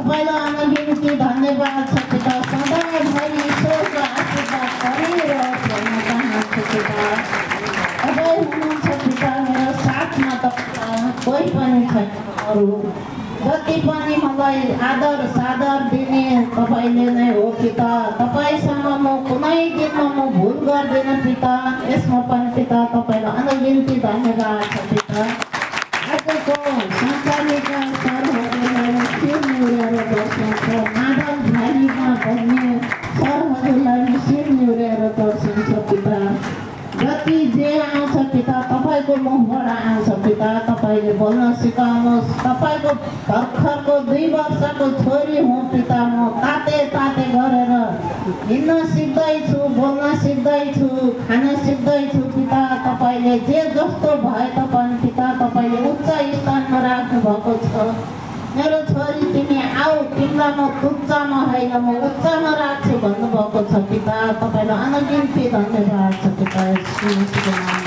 तपाईँलाई अनगिन्ती धन्यवाद छ पिता। सधैँभरि ईश्वरको आशीर्वाद परिरहोस् भन्न चाहन्छु पिता। तपाईँ हुनुहुन्छ पिता, मेरो साथमा तपाईँ कोही पनि छैन अरू। जति पनि मलाई आदर सादर दिने तपाईँले नै हो पिता। तपाईँसँग म कुनै दिनमा म भुल गर्दिनँ पिता। यसमा पनि पिता तपाईँलाई अनगिन्ती धन्यवाद छ पिता। आजको संसारीका सरहरूलाई शिर निहुरेर दर्शाउँछ। मादल भारीमा भन्ने सरहरूलाई शिर निहुरेर दर्शाउँछ पिता। जति जे आउँछ पिता तपाईँको मुखबाट आउँछ पिता। तपाईँले बोल्न सिकाउनुहोस्। तपाईँको भर्खरको 2 वर्षको छोरी हुँ पिता। म ताते ताते गरेर हिँड्न सिक्दैछु, बोल्न सिक्दैछु, खान सिक्दैछु पिता। तपाईँले जे जस्तो भए तापनि पिता तपाईँले उच्च स्थानमा राख्नु भएको छ। मेरो छोरी तिमी आऊ, तिमीलाई म तुच्छमा होइन म उच्चमा राख्छु भन्नुभएको छ पिता। तपाईँलाई अनगिन्ती धन्यवाद छ पिता।